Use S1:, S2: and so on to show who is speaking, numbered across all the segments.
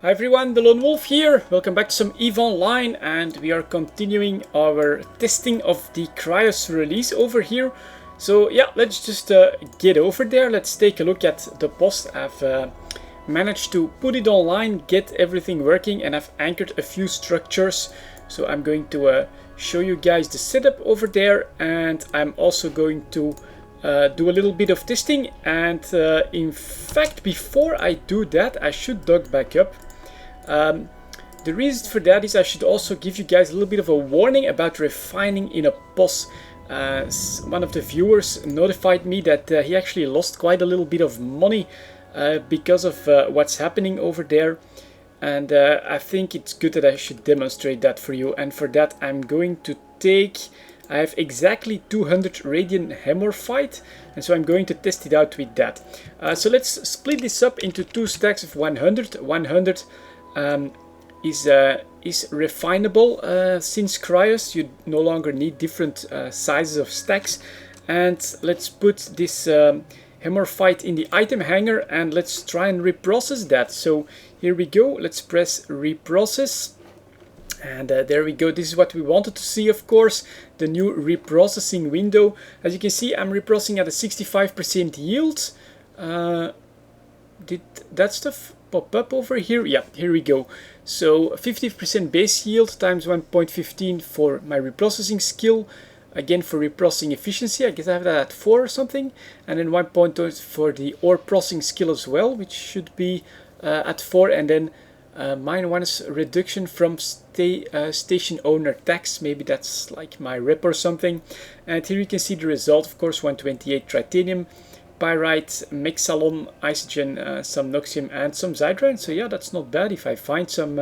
S1: Hi everyone, delonewolf here. Welcome back to some EVE Online, and we are continuing our testing of the Cryos release over here. So yeah, let's just get over there. Let's take a look at the post. I've managed to put it online, get everything working, and I've anchored a few structures. So I'm going to show you guys the setup over there, and I'm also going to do a little bit of testing. And in fact, before I do that, I should dock back up. The reason for that is I should also give you guys a little bit of a warning about refining in a POS. One of the viewers notified me that he actually lost quite a little bit of money because of what's happening over there, and I think it's good that I should demonstrate that for you. And for that I'm going to I have exactly 200 radiant hemorrhite, and so I'm going to test it out with that. So let's split this up into two stacks of 100. 100 is refinable since Cryos. You no longer need different sizes of stacks. And let's put this hemorrhite in the item hanger, and let's try and reprocess that. So here we go, let's press reprocess. And there we go. This is what we wanted to see, of course, the new reprocessing window. As you can see, I'm reprocessing at a 65% yield. Did that stuff pop up over here? Yeah, here we go. So 50% base yield times 1.15 for my reprocessing skill. Again, for reprocessing efficiency, I guess I have that at 4 or something. And then 1.2 for the ore processing skill as well, which should be at 4. And then -1 reduction from station owner tax. Maybe that's like my rep or something. And here you can see the result, of course, 128 tritanium, pyrite, mexalon, isogen, some noxium, and some zydrine. So yeah, that's not bad. If I find some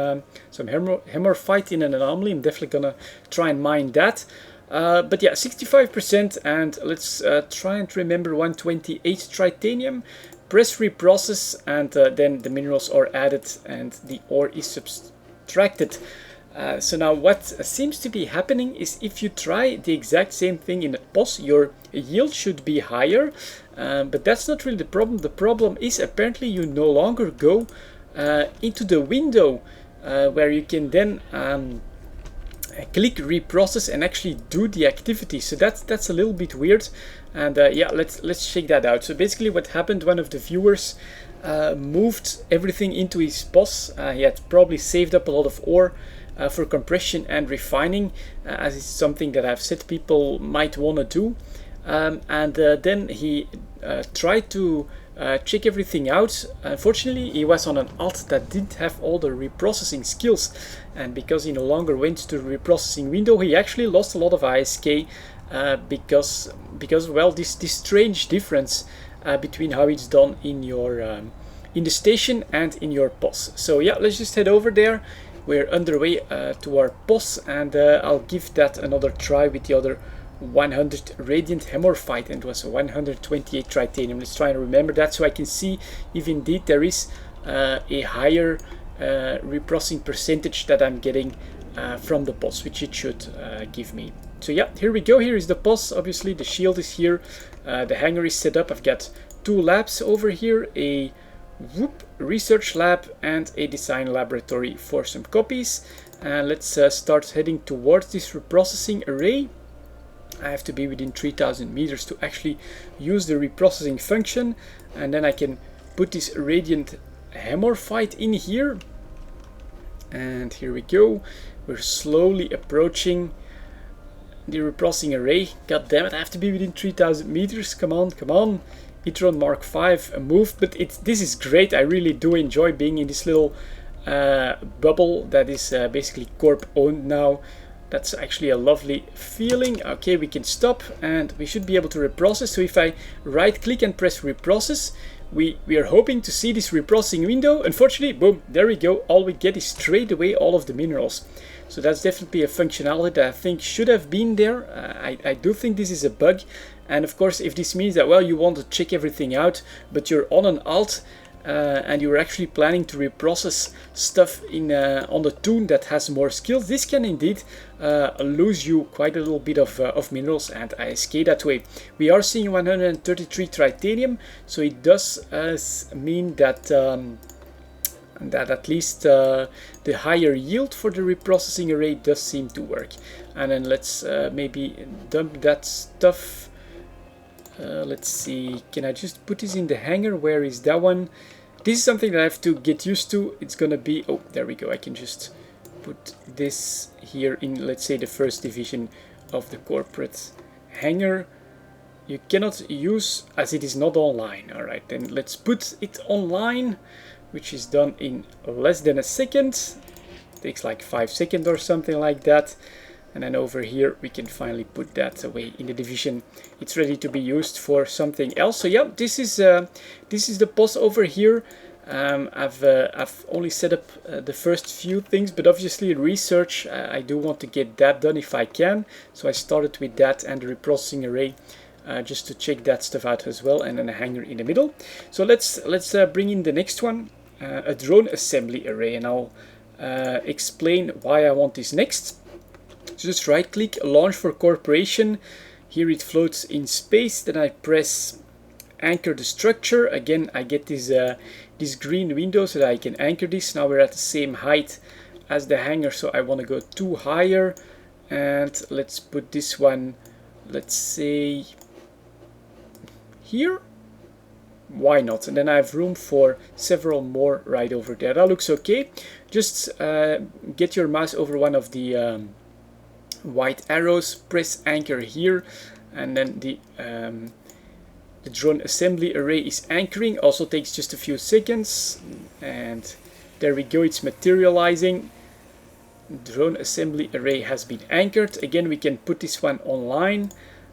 S1: hemorrhite in an anomaly, I'm definitely gonna try and mine that. But yeah, 65%, and let's try and remember 128 tritanium. Press reprocess, and then the minerals are added and the ore is subtracted. So now what seems to be happening is if you try the exact same thing in a POS, your yield should be higher, but that's not really the problem. The problem is apparently you no longer go into the window where you can then click reprocess and actually do the activity. So that's a little bit weird, and yeah, let's check that out. So basically what happened, one of the viewers moved everything into his POS. He had probably saved up a lot of ore for compression and refining, as it's something that I've said people might want to do, and then he tried to check everything out. Unfortunately, he was on an alt that didn't have all the reprocessing skills, and because he no longer went to the reprocessing window, he actually lost a lot of ISK because well, this strange difference between how it's done in your in the station and in your POS. So yeah, let's just head over there. We're underway to our POS, and I'll give that another try with the other 100 radiant hemorrhite, and it was 128 tritanium. Let's try and remember that so I can see if indeed there is a higher reprocessing percentage that I'm getting from the POS, which it should give me. So yeah, here we go. Here is the POS. Obviously the shield is here, the hangar is set up. I've got 2 labs over here, a research lab and a design laboratory for some copies. And let's start heading towards this reprocessing array. I have to be within 3000 meters to actually use the reprocessing function, and then I can put this radiant hemorrhite in here. And here we go. We're slowly approaching the reprocessing array. God damn it, I have to be within 3000 meters. Come on, come on. Itron Mark V moved, but this is great. I really do enjoy being in this little bubble that is basically corp owned now. That's actually a lovely feeling. Okay, we can stop, and we should be able to reprocess. So if I right click and press reprocess, we are hoping to see this reprocessing window. Unfortunately, boom, there we go. All we get is straight away all of the minerals. So that's definitely a functionality that I think should have been there. I do think this is a bug. And of course, if this means that, well, you want to check everything out, but you're on an alt, and you're actually planning to reprocess stuff in on the toon that has more skills, this can indeed lose you quite a little bit of minerals and ISK that way. We are seeing 133 tritanium, so it does mean that and that at least the higher yield for the reprocessing array does seem to work. And then let's maybe dump that stuff. Let's see, can I just put this in the hanger? Where is that one? This is something that I have to get used to. It's gonna be, oh, there we go. I can just put this here in, let's say, the first division of the corporate hanger. You cannot use as it is not online. All right, then let's put it online, which is done in less than a second. Takes like 5 seconds or something like that. And then over here we can finally put that away in the division. It's ready to be used for something else. So yeah, this is the POS over here. I've only set up the first few things, but obviously research, I do want to get that done if I can. So I started with that and the reprocessing array just to check that stuff out as well, and then a hanger in the middle. So let's bring in the next one, a drone assembly array, and I'll explain why I want this next. So just right click, launch for corporation. Here it floats in space. Then I press anchor the structure. Again, I get this this green window so that I can anchor this. Now we're at the same height as the hanger, so I want to go 2 higher. And let's put this one, let's say here. Why not? And then I have room for several more right over there. That looks okay. Just get your mouse over one of the white arrows, press anchor here, and then the drone assembly array is anchoring. Also takes just a few seconds, and there we go, it's materializing. Drone assembly array has been anchored. Again, we can put this one online,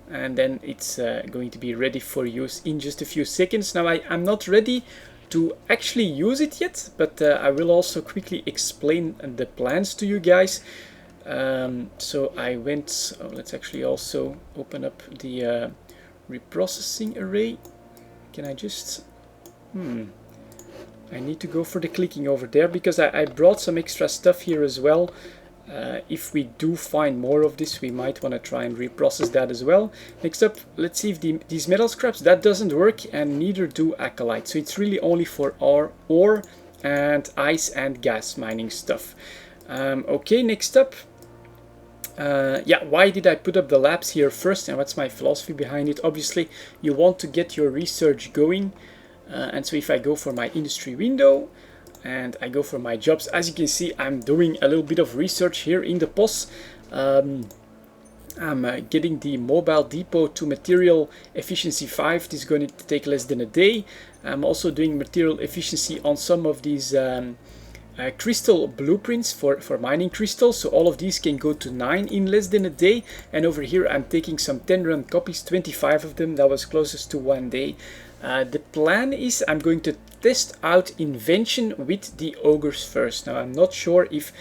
S1: and then it's going to be ready for use in just a few seconds. Now I'm not ready to actually use it yet, but I will also quickly explain the plans to you guys. So I went, let's actually also open up the reprocessing array. Can I just, I need to go for the clicking over there because I brought some extra stuff here as well. If we do find more of this, we might want to try and reprocess that as well. Next up, let's see if these metal scraps, that doesn't work, and neither do acolyte. So it's really only for ore and ice and gas mining stuff. Okay, next up. Yeah, why did I put up the labs here first, and what's my philosophy behind it? Obviously, you want to get your research going, and so if I go for my industry window and I go for my jobs, as you can see, I'm doing a little bit of research here in the POS. I'm getting the mobile depot to material efficiency 5. This is going to take less than a day. I'm also doing material efficiency on some of these crystal blueprints for mining crystals, so all of these can go to 9 in less than a day. And over here I'm taking some 10 run copies, 25 of them. That was closest to 1 day. The plan is I'm going to test out invention with the ogres first. Now I'm not sure if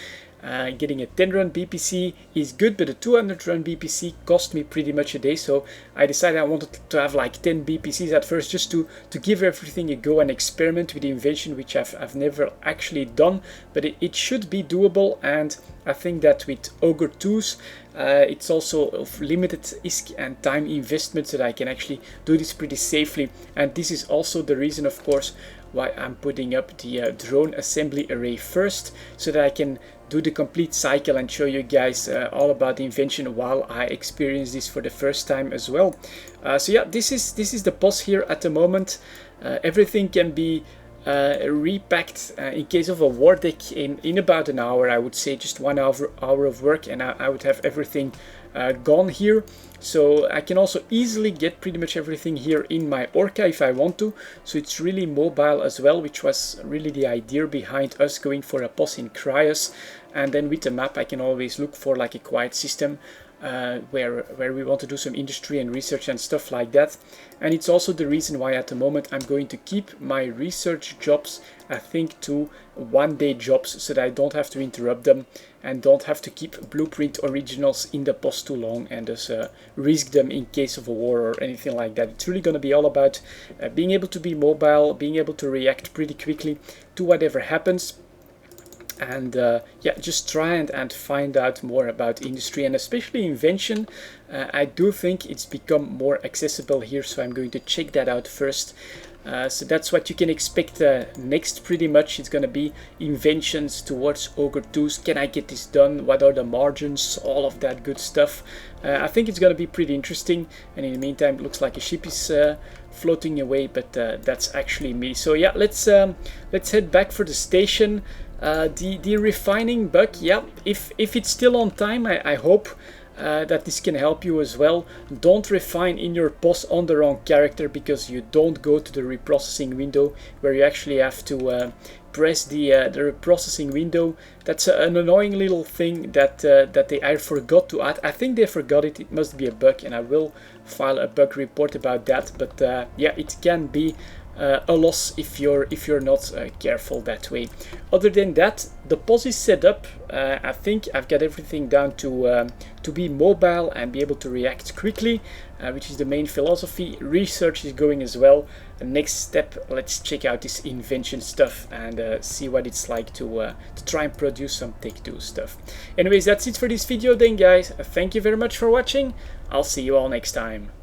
S1: getting a 10 run BPC is good, but a 200 run BPC cost me pretty much a day, so I decided I wanted to have like 10 BPCs at first, just to give everything a go and experiment with the invention, which I've never actually done, but it should be doable. And I think that with Ogre 2s it's also of limited ISK and time investment, so that I can actually do this pretty safely. And this is also the reason, of course, why I'm putting up the drone assembly array first, so that I can do the complete cycle and show you guys all about the invention while I experience this for the first time as well. So yeah, this is the POS here at the moment. Everything can be repacked in case of a war deck in about an hour. I would say just 1 hour of work, and I would have everything gone here. So I can also easily get pretty much everything here in my Orca if I want to. So it's really mobile as well, which was really the idea behind us going for a POS in Cryos. And then with the map I can always look for like a quiet system where we want to do some industry and research and stuff like that. And it's also the reason why at the moment I'm going to keep my research jobs, I think, to 1-day jobs, so that I don't have to interrupt them and don't have to keep blueprint originals in the POS too long and just risk them in case of a war or anything like that. It's really going to be all about being able to be mobile, being able to react pretty quickly to whatever happens. And yeah, just try and find out more about industry and especially invention. I do think it's become more accessible here, so I'm going to check that out first. So that's what you can expect next pretty much. It's gonna be inventions towards Ogre 2's. Can I get this done? What are the margins? All of that good stuff. I think it's gonna be pretty interesting, and in the meantime it looks like a ship is floating away, but that's actually me. So yeah, let's head back for the station. The refining bug, yeah, if it's still on time, I hope that this can help you as well. Don't refine in your POS on the wrong character, because you don't go to the reprocessing window where you actually have to press the reprocessing window. That's an annoying little thing that I forgot to add. I think they forgot it. It must be a bug, and I will file a bug report about that. But yeah, it can be a loss if you're not careful that way. Other than that, the POS is set up. I think I've got everything down to be mobile and be able to react quickly, which is the main philosophy. Research is going as well. The next step, let's check out this invention stuff and see what it's like to try and produce some Take-Two stuff. Anyways, that's it for this video then, guys. Thank you very much for watching. I'll see you all next time.